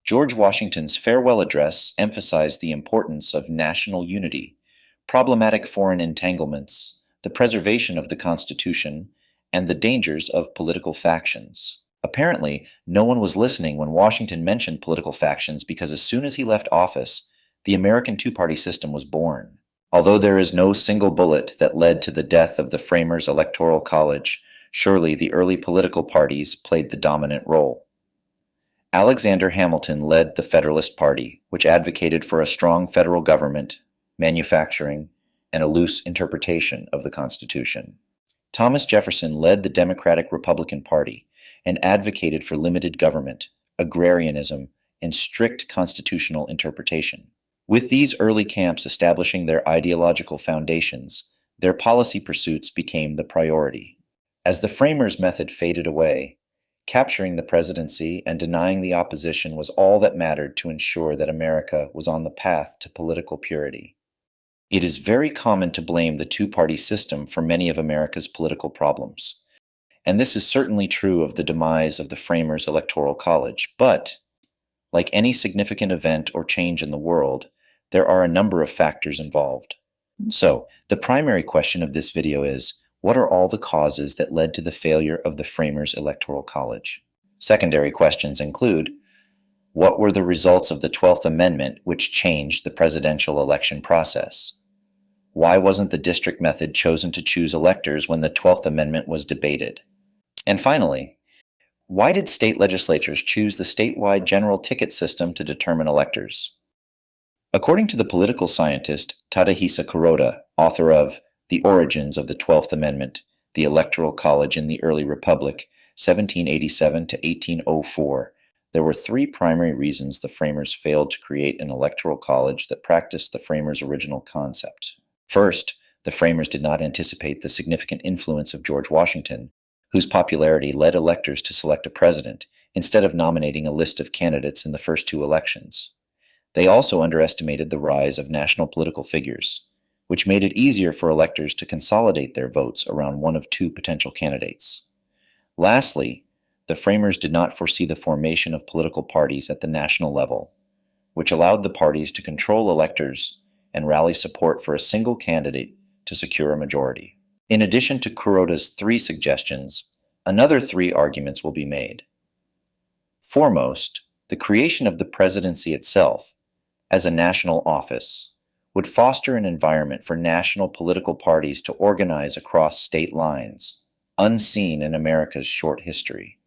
George Washington's farewell address emphasized the importance of national unity, problematic foreign entanglements, the preservation of the Constitution, and the dangers of political factions. Apparently, no one was listening when Washington mentioned political factions because as soon as he left office, the American two-party system was born. Although there is no single bullet that led to the death of the framers' Electoral College, surely the early political parties played the dominant role. Alexander Hamilton led the Federalist Party, which advocated for a strong federal government, manufacturing, and a loose interpretation of the Constitution. Thomas Jefferson led the Democratic Republican Party and advocated for limited government, agrarianism, and strict constitutional interpretation. With these early camps establishing their ideological foundations, their policy pursuits became the priority. As the framers' method faded away, capturing the presidency and denying the opposition was all that mattered to ensure that America was on the path to political purity. It is very common to blame the two-party system for many of America's political problems, and this is certainly true of the demise of the framers' Electoral College, but, like any significant event or change in the world, there are a number of factors involved. So, the primary question of this video is, what are all the causes that led to the failure of the framers' Electoral College? Secondary questions include, what were the results of the 12th Amendment which changed the presidential election process? Why wasn't the district method chosen to choose electors when the 12th Amendment was debated? And finally, why did state legislatures choose the statewide general ticket system to determine electors? According to the political scientist Tadahisa Kuroda, author of The Origins of the 12th Amendment, the Electoral College in the Early Republic, 1787 to 1804, there were three primary reasons the framers failed to create an electoral college that practiced the framers' original concept. First, the framers did not anticipate the significant influence of George Washington, whose popularity led electors to select a president instead of nominating a list of candidates in the first two elections. They also underestimated the rise of national political figures, which made it easier for electors to consolidate their votes around one of two potential candidates. Lastly, the framers did not foresee the formation of political parties at the national level, which allowed the parties to control electors and rally support for a single candidate to secure a majority. In addition to Kuroda's three suggestions, another three arguments will be made. Foremost, the creation of the presidency itself, as a national office, would foster an environment for national political parties to organize across state lines, unseen in America's short history.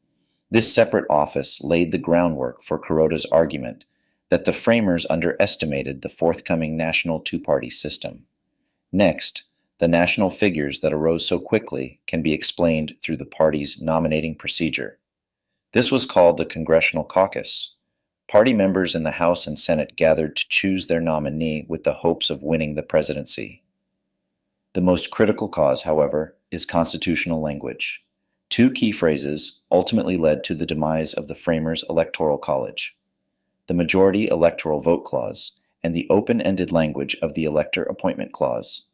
This separate office laid the groundwork for Kuroda's argument that the framers underestimated the forthcoming national two-party system. Next, the national figures that arose so quickly can be explained through the party's nominating procedure. This was called the Congressional Caucus. Party members in the House and Senate gathered to choose their nominee with the hopes of winning the presidency. The most critical cause, however, is constitutional language. Two key phrases ultimately led to the demise of the framers' Electoral College: the Majority Electoral Vote Clause and the open-ended language of the Elector Appointment Clause.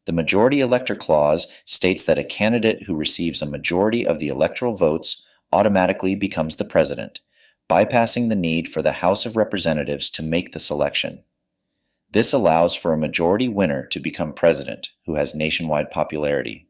The Majority Elector Clause states that a candidate who receives a majority of the electoral votes automatically becomes the president, bypassing the need for the House of Representatives to make the selection. This allows for a majority winner to become president who has nationwide popularity.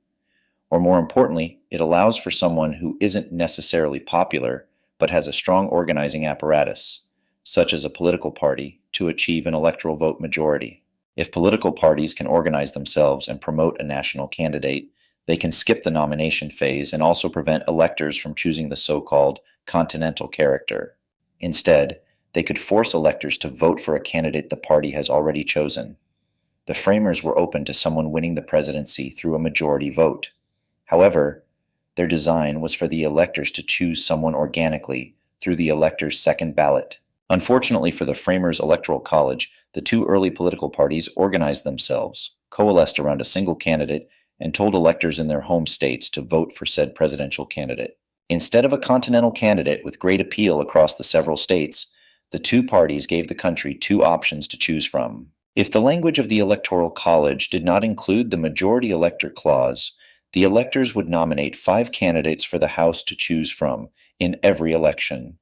Or more importantly, it allows for someone who isn't necessarily popular but has a strong organizing apparatus, such as a political party, to achieve an electoral vote majority. If political parties can organize themselves and promote a national candidate, they can skip the nomination phase and also prevent electors from choosing the so-called continental character. Instead, they could force electors to vote for a candidate the party has already chosen. The framers were open to someone winning the presidency through a majority vote. However, their design was for the electors to choose someone organically through the elector's second ballot. Unfortunately for the framers' Electoral College, the two early political parties organized themselves, coalesced around a single candidate, and told electors in their home states to vote for said presidential candidate. Instead of a continental candidate with great appeal across the several states, the two parties gave the country two options to choose from. If the language of the Electoral College did not include the Majority Elector Clause, the electors would nominate 5 candidates for the House to choose from in every election.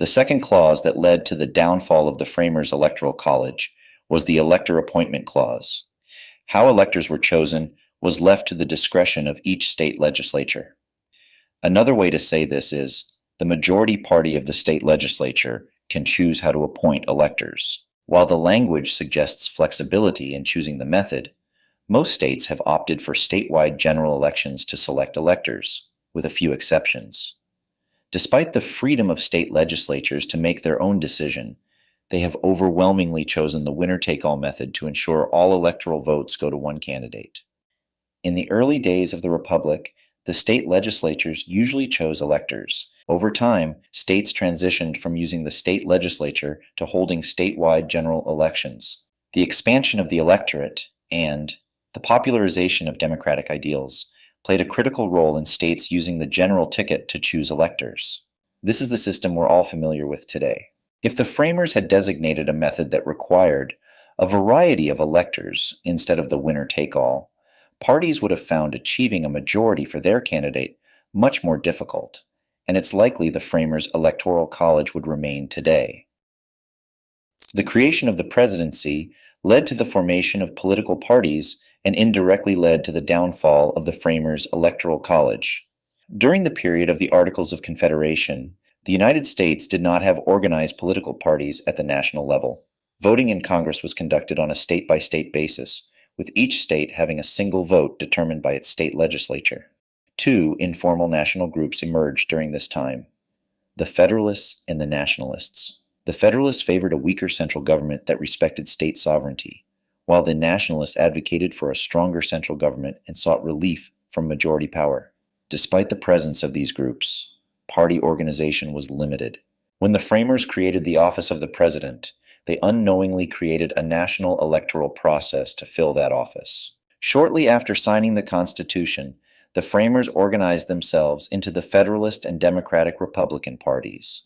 The second clause that led to the downfall of the framers' electoral college was the elector appointment clause. How electors were chosen was left to the discretion of each state legislature. Another way to say this is the majority party of the state legislature can choose how to appoint electors. While the language suggests flexibility in choosing the method, most states have opted for statewide general elections to select electors, with a few exceptions. Despite the freedom of state legislatures to make their own decision, they have overwhelmingly chosen the winner-take-all method to ensure all electoral votes go to one candidate. In the early days of the Republic, the state legislatures usually chose electors. Over time, states transitioned from using the state legislature to holding statewide general elections. The expansion of the electorate and the popularization of democratic ideals played a critical role in states using the general ticket to choose electors. This is the system we're all familiar with today. If the framers had designated a method that required a variety of electors instead of the winner-take-all, parties would have found achieving a majority for their candidate much more difficult, and it's likely the framers' electoral college would remain today. The creation of the presidency led to the formation of political parties and indirectly led to the downfall of the framers' electoral college. During the period of the Articles of Confederation, the United States did not have organized political parties at the national level. Voting in Congress was conducted on a state-by-state basis, with each state having a single vote determined by its state legislature. Two informal national groups emerged during this time: the Federalists and the Nationalists. The Federalists favored a weaker central government that respected state sovereignty, while the Nationalists advocated for a stronger central government and sought relief from majority power. Despite the presence of these groups, party organization was limited. When the framers created the office of the president, they unknowingly created a national electoral process to fill that office. Shortly after signing the Constitution, the framers organized themselves into the Federalist and Democratic Republican parties.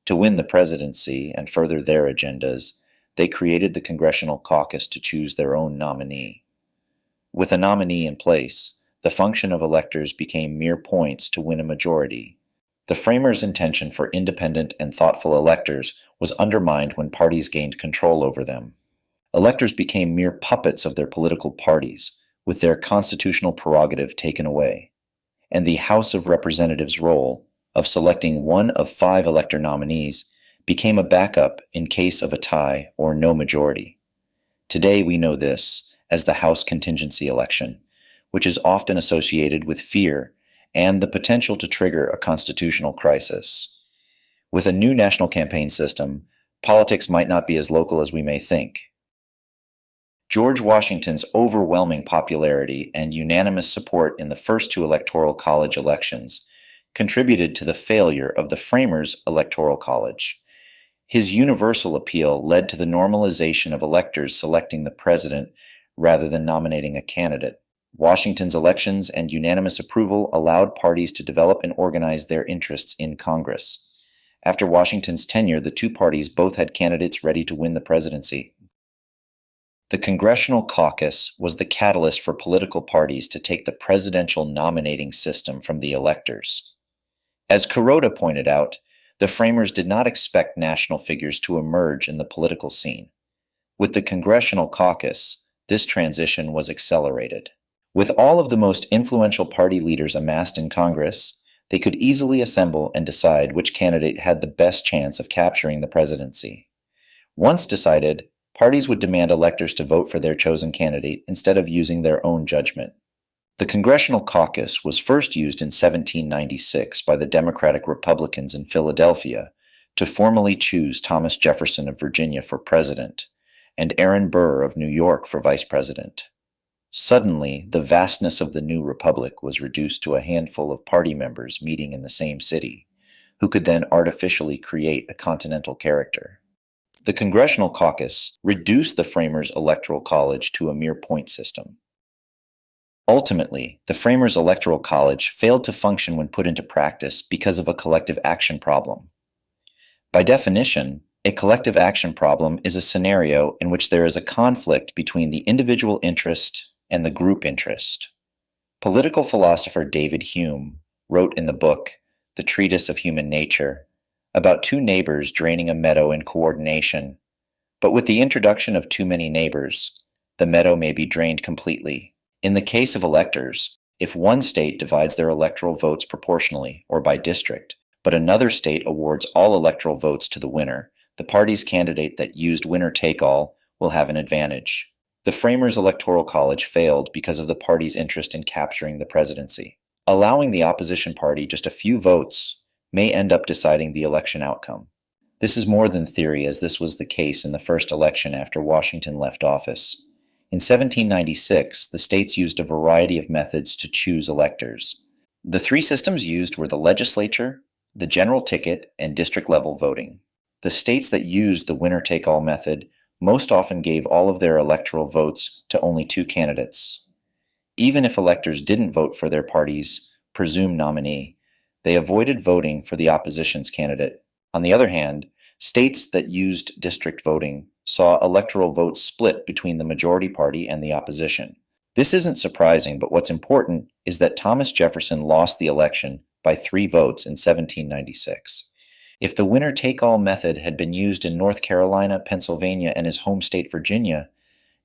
To win the presidency and further their agendas, they created the Congressional Caucus to choose their own nominee. With a nominee in place, the function of electors became mere points to win a majority. The framers' intention for independent and thoughtful electors was undermined when parties gained control over them. Electors became mere puppets of their political parties, with their constitutional prerogative taken away, and the House of Representatives' role of selecting one of 5 elector nominees became a backup in case of a tie or no majority. Today we know this as the House contingency election, which is often associated with fear and the potential to trigger a constitutional crisis. With a new national campaign system, politics might not be as local as we may think. George Washington's overwhelming popularity and unanimous support in the first 2 electoral college elections contributed to the failure of the framers' electoral college. His universal appeal led to the normalization of electors selecting the president rather than nominating a candidate. Washington's elections and unanimous approval allowed parties to develop and organize their interests in Congress. After Washington's tenure, the 2 parties both had candidates ready to win the presidency. The Congressional Caucus was the catalyst for political parties to take the presidential nominating system from the electors. As Kuroda pointed out, the framers did not expect national figures to emerge in the political scene. With the Congressional Caucus, this transition was accelerated. With all of the most influential party leaders amassed in Congress, they could easily assemble and decide which candidate had the best chance of capturing the presidency. Once decided, parties would demand electors to vote for their chosen candidate instead of using their own judgment. The Congressional Caucus was first used in 1796 by the Democratic Republicans in Philadelphia to formally choose Thomas Jefferson of Virginia for president and Aaron Burr of New York for vice president. Suddenly, the vastness of the new republic was reduced to a handful of party members meeting in the same city, who could then artificially create a continental character. The Congressional Caucus reduced the framers' electoral college to a mere point system. Ultimately, the framers' electoral college failed to function when put into practice because of a collective action problem. By definition, a collective action problem is a scenario in which there is a conflict between the individual interest and the group interest. Political philosopher David Hume wrote in the book, The Treatise of Human Nature, about two neighbors draining a meadow in coordination. But with the introduction of too many neighbors, the meadow may be drained completely. In the case of electors, if one state divides their electoral votes proportionally or by district, but another state awards all electoral votes to the winner, the party's candidate that used winner-take-all will have an advantage. The framers' electoral college failed because of the party's interest in capturing the presidency. Allowing the opposition party just a few votes may end up deciding the election outcome. This is more than theory, as this was the case in the first election after Washington left office. In 1796, the states used a variety of methods to choose electors. The three systems used were the legislature, the general ticket, and district-level voting. The states that used the winner-take-all method most often gave all of their electoral votes to only two candidates. Even if electors didn't vote for their party's presumed nominee, they avoided voting for the opposition's candidate. On the other hand, states that used district voting saw electoral votes split between the majority party and the opposition. This isn't surprising, but what's important is that Thomas Jefferson lost the election by 3 votes in 1796. If the winner-take-all method had been used in North Carolina, Pennsylvania, and his home state, Virginia,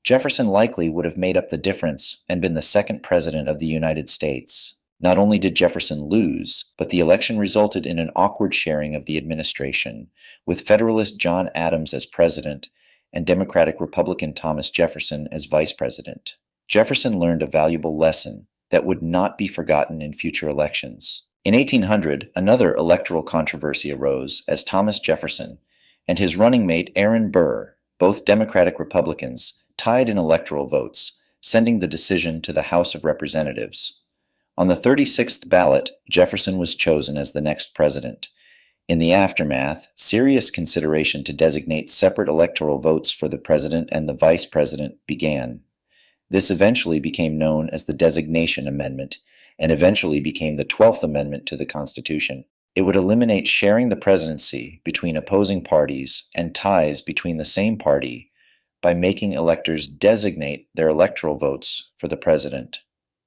Jefferson likely would have made up the difference and been the second president of the United States. Not only did Jefferson lose, but the election resulted in an awkward sharing of the administration, with Federalist John Adams as president and Democratic-Republican Thomas Jefferson as vice president. Jefferson learned a valuable lesson that would not be forgotten in future elections. In 1800, another electoral controversy arose as Thomas Jefferson and his running mate Aaron Burr, both Democratic-Republicans, tied in electoral votes, sending the decision to the House of Representatives. On the 36th ballot, Jefferson was chosen as the next president. In the aftermath, serious consideration to designate separate electoral votes for the president and the vice president began. This eventually became known as the Designation Amendment, and eventually became the 12th Amendment to the Constitution. It would eliminate sharing the presidency between opposing parties and ties between the same party by making electors designate their electoral votes for the president.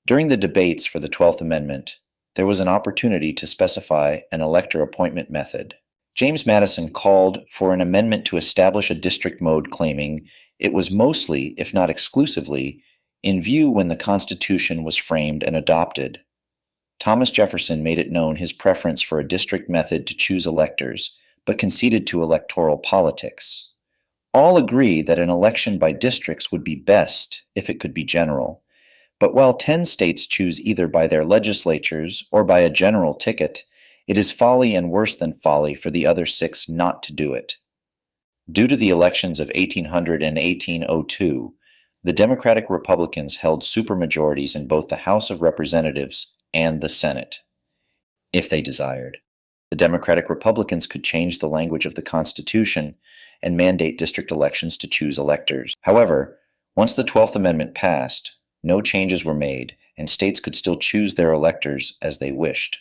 During the debates for the 12th Amendment, there was an opportunity to specify an elector appointment method. James Madison called for an amendment to establish a district mode, claiming it was mostly, if not exclusively, in view when the Constitution was framed and adopted. Thomas Jefferson made it known his preference for a district method to choose electors, but conceded to electoral politics. All agree that an election by districts would be best if it could be general. But while 10 states choose either by their legislatures or by a general ticket, it is folly and worse than folly for the other 6 not to do it. Due to the elections of 1800 and 1802, the Democratic Republicans held supermajorities in both the House of Representatives and the Senate, if they desired. The Democratic Republicans could change the language of the Constitution and mandate district elections to choose electors. However, once the 12th Amendment passed, no changes were made, and states could still choose their electors as they wished.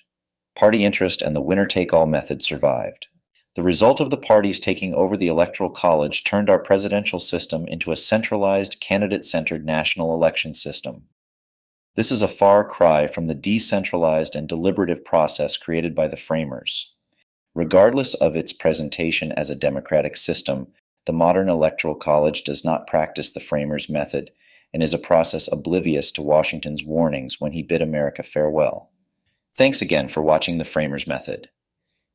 Party interest and the winner-take-all method survived. The result of the parties taking over the Electoral College turned our presidential system into a centralized, candidate-centered national election system. This is a far cry from the decentralized and deliberative process created by the framers. Regardless of its presentation as a democratic system, the modern Electoral College does not practice the framers' method and is a process oblivious to Washington's warnings when he bid America farewell. Thanks again for watching the Framers Method.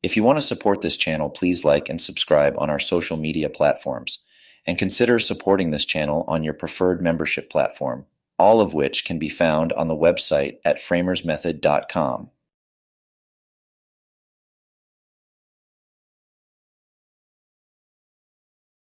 If you want to support this channel, please like and subscribe on our social media platforms, and consider supporting this channel on your preferred membership platform, all of which can be found on the website at framersmethod.com.